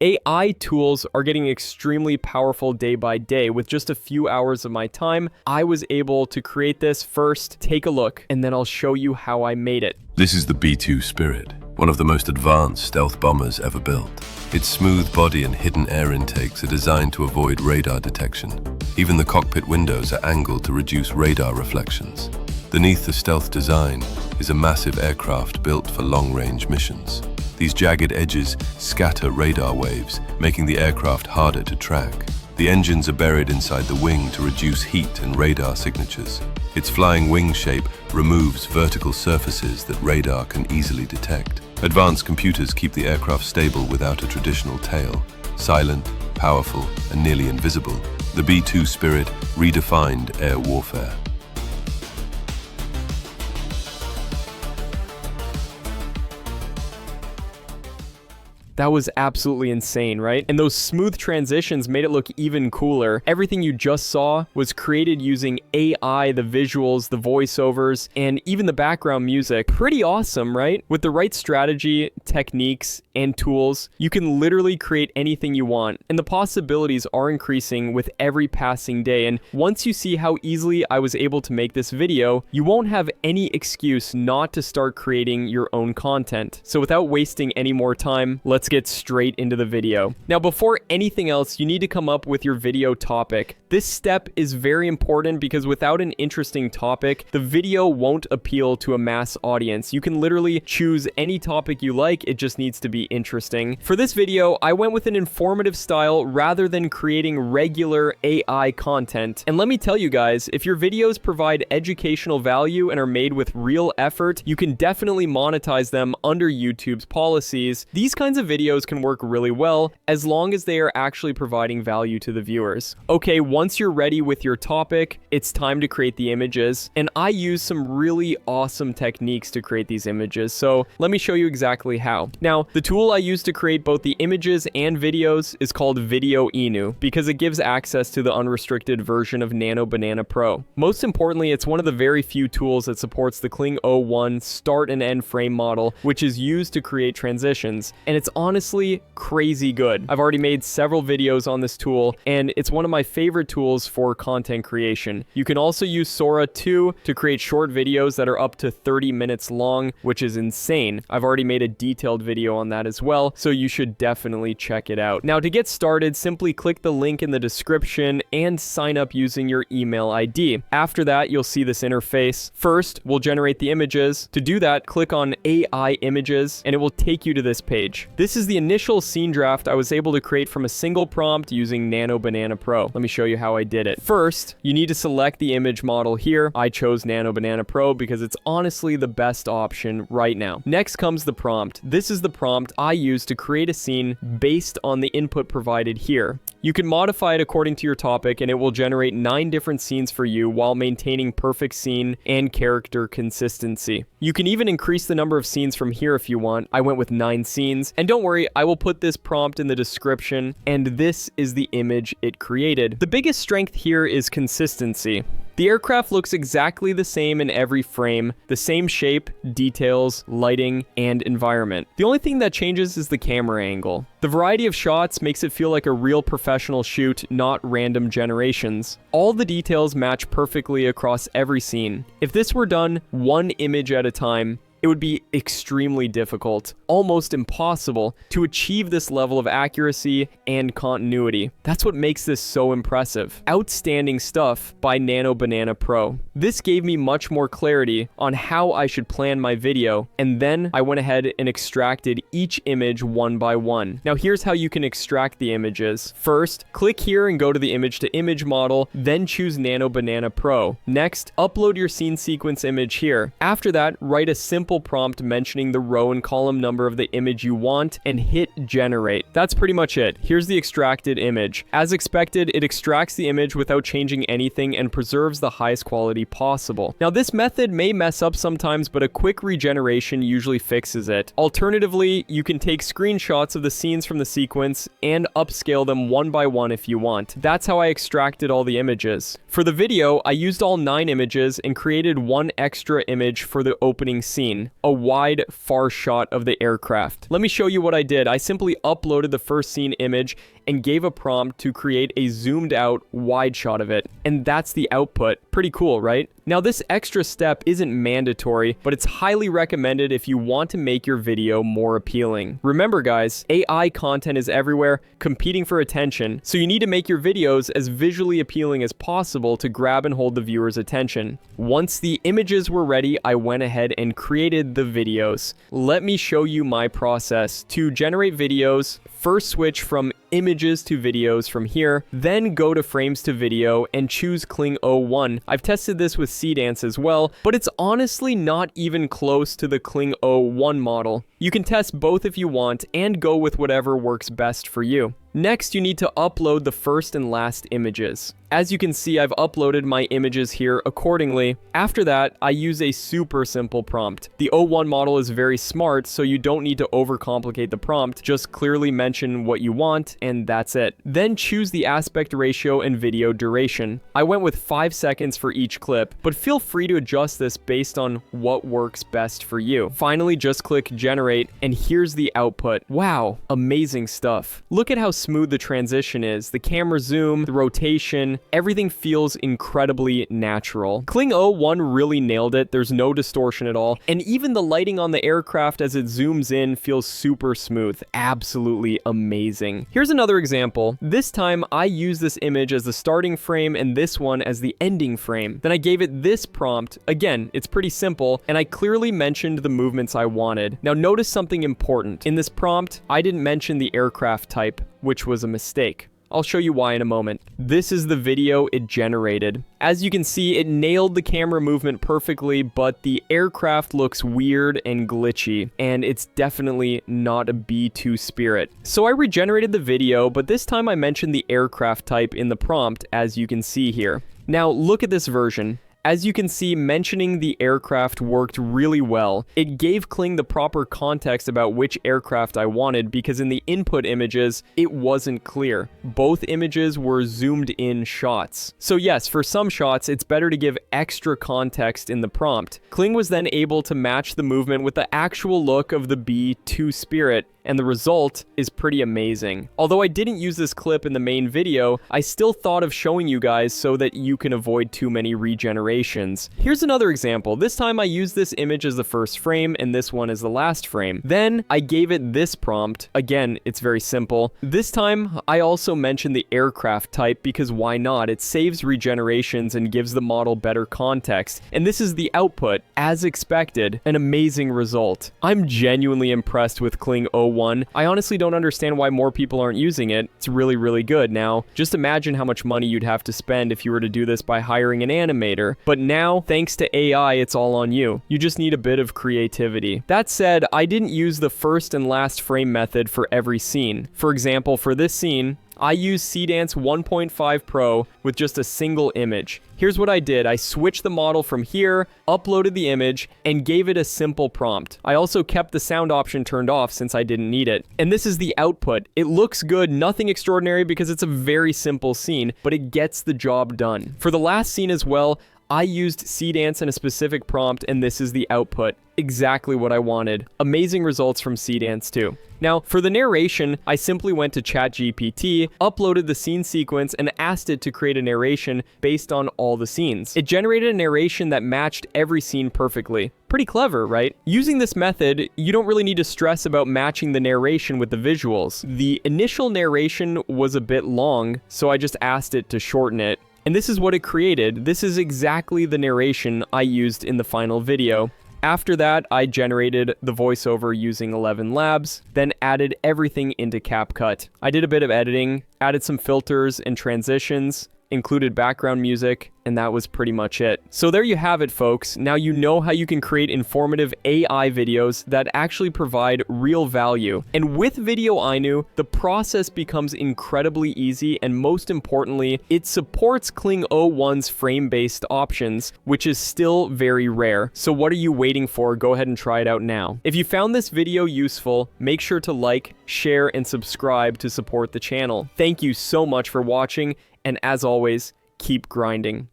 AI tools are getting extremely powerful day by day. With just a few hours of my time, I was able to create this. First, take a look, and then I'll show you how I made it. This is the B-2 Spirit, one of the most advanced stealth bombers ever built. Its smooth body and hidden air intakes are designed to avoid radar detection. Even the cockpit windows are angled to reduce radar reflections. Beneath the stealth design is a massive aircraft built for long-range missions. These jagged edges scatter radar waves, making the aircraft harder to track. The engines are buried inside the wing to reduce heat and radar signatures. Its flying wing shape removes vertical surfaces that radar can easily detect. Advanced computers keep the aircraft stable without a traditional tail. Silent, powerful, and nearly invisible, the B-2 Spirit redefined air warfare. That was absolutely insane, right? And those smooth transitions made it look even cooler. Everything you just saw was created using AI, the visuals, the voiceovers, and even the background music. Pretty awesome, right? With the right strategy, techniques, and tools, you can literally create anything you want. And the possibilities are increasing with every passing day. And once you see how easily I was able to make this video, you won't have any excuse not to start creating your own content. So without wasting any more time, let's get straight into the video. Now, before anything else, you need to come up with your video topic. This step is very important because without an interesting topic, the video won't appeal to a mass audience. You can literally choose any topic you like, it just needs to be interesting. For this video, I went with an informative style rather than creating regular AI content. And let me tell you guys, if your videos provide educational value and are made with real effort, you can definitely monetize them under YouTube's policies. These kinds of videos can work really well as long as they are actually providing value to the viewers. Okay, once you're ready with your topic, it's time to create the images, and I use some really awesome techniques to create these images, so let me show you exactly how. Now, the tool I use to create both the images and videos is called VideoInu because it gives access to the unrestricted version of Nano Banana Pro. Most importantly, it's one of the very few tools that supports the Kling O1 Start and End frame model, which is used to create transitions, and it's honestly crazy good. I've already made several videos on this tool, and it's one of my favorite tools for content creation. You can also use Sora 2 to create short videos that are up to 30 minutes long, which is insane. I've already made a detailed video on that as well, so you should definitely check it out. Now, to get started, simply click the link in the description and sign up using your email ID. After that, you'll see this interface. First, we'll generate the images. To do that, click on AI Images, and it will take you to this page. This is the initial scene draft I was able to create from a single prompt using Nano Banana Pro. Let me show you how I did it. First, you need to select the image model here. I chose Nano Banana Pro because it's honestly the best option right now. Next comes the prompt. This is the prompt I use to create a scene based on the input provided here. You can modify it according to your topic, and it will generate 9 different scenes for you while maintaining perfect scene and character consistency. You can even increase the number of scenes from here if you want. I went with 9 scenes, and don't worry, I will put this prompt in the description, and this is the image it created. The biggest strength here is consistency. The aircraft looks exactly the same in every frame, the same shape, details, lighting, and environment. The only thing that changes is the camera angle. The variety of shots makes it feel like a real professional shoot, not random generations. All the details match perfectly across every scene. If this were done one image at a time, it would be extremely difficult, almost impossible, to achieve this level of accuracy and continuity. That's what makes this so impressive. Outstanding stuff by Nano Banana Pro. This gave me much more clarity on how I should plan my video, and then I went ahead and extracted each image one by one. Now here's how you can extract the images. First, click here and go to the image to image model, then choose Nano Banana Pro. Next, upload your scene sequence image here. After that, write a simple prompt mentioning the row and column number of the image you want and hit generate. That's pretty much it. Here's the extracted image. As expected, it extracts the image without changing anything and preserves the highest quality possible. Now, this method may mess up sometimes, but a quick regeneration usually fixes it. Alternatively, you can take screenshots of the scenes from the sequence and upscale them one by one if you want. That's how I extracted all the images. For the video, I used all 9 images and created one extra image for the opening scene. scene, a wide, far shot of the aircraft. Let me show you what I did. I simply uploaded the first scene image and gave a prompt to create a zoomed out wide shot of it. And that's the output. Pretty cool, right? Now, this extra step isn't mandatory, but it's highly recommended if you want to make your video more appealing. Remember, guys, AI content is everywhere, competing for attention, so you need to make your videos as visually appealing as possible to grab and hold the viewer's attention. Once the images were ready, I went ahead and created the videos. Let me show you my process. To generate videos, first switch from images to videos from here, then go to frames to video and choose Kling O1. I've tested this with Seedance as well, but it's honestly not even close to the Kling O1 model. You can test both if you want and go with whatever works best for you. Next, you need to upload the first and last images. As you can see, I've uploaded my images here accordingly. After that, I use a super simple prompt. The O1 model is very smart, so you don't need to overcomplicate the prompt. Just clearly mention what you want, and that's it. Then choose the aspect ratio and video duration. I went with 5 seconds for each clip, but feel free to adjust this based on what works best for you. Finally, just click generate, and here's the output. Wow, amazing stuff. Look at how smooth the transition is. The camera zoom, the rotation, everything feels incredibly natural. Kling O1 really nailed it. There's no distortion at all. And even the lighting on the aircraft as it zooms in feels super smooth. Absolutely amazing. Here's another example. This time I used this image as the starting frame and this one as the ending frame. Then I gave it this prompt. Again, it's pretty simple, and I clearly mentioned the movements I wanted. Now notice something important. In this prompt, I didn't mention the aircraft type, which was a mistake. I'll show you why in a moment. This is the video it generated. As you can see, it nailed the camera movement perfectly, but the aircraft looks weird and glitchy, and it's definitely not a B2 Spirit. So I regenerated the video, but this time I mentioned the aircraft type in the prompt, as you can see here. Now look at this version. As you can see, mentioning the aircraft worked really well. It gave Kling the proper context about which aircraft I wanted because in the input images, it wasn't clear. Both images were zoomed in shots. So yes, for some shots, it's better to give extra context in the prompt. Kling was then able to match the movement with the actual look of the B2 Spirit, and the result is pretty amazing. Although I didn't use this clip in the main video, I still thought of showing you guys so that you can avoid too many regenerations. Here's another example. This time I used this image as the first frame and this one as the last frame. Then I gave it this prompt. Again, it's very simple. This time I also mentioned the aircraft type because why not? It saves regenerations and gives the model better context. And this is the output. As expected, an amazing result. I'm genuinely impressed with Kling O1. I honestly don't understand why more people aren't using it. It's really, really good. Now, just imagine how much money you'd have to spend if you were to do this by hiring an animator. But now, thanks to AI, it's all on you. You just need a bit of creativity. That said, I didn't use the first and last frame method for every scene. For example, for this scene, I used Seedance 1.5 Pro with just a single image. Here's what I did. I switched the model from here, uploaded the image, and gave it a simple prompt. I also kept the sound option turned off since I didn't need it. And this is the output. It looks good, nothing extraordinary because it's a very simple scene, but it gets the job done. For the last scene as well, I used Seedance and a specific prompt, and this is the output. Exactly what I wanted. Amazing results from Seedance too. Now, for the narration, I simply went to ChatGPT, uploaded the scene sequence, and asked it to create a narration based on all the scenes. It generated a narration that matched every scene perfectly. Pretty clever, right? Using this method, you don't really need to stress about matching the narration with the visuals. The initial narration was a bit long, so I just asked it to shorten it. And this is what it created. This is exactly the narration I used in the final video. After that, I generated the voiceover using ElevenLabs, then added everything into CapCut. I did a bit of editing, added some filters and transitions, included background music, and that was pretty much it. So there you have it, folks. Now you know how you can create informative AI videos that actually provide real value. And with VideoInu, the process becomes incredibly easy, and most importantly, it supports Kling O1's frame-based options, which is still very rare. So what are you waiting for? Go ahead and try it out now. If you found this video useful, make sure to like, share, and subscribe to support the channel. Thank you so much for watching, and as always, keep grinding.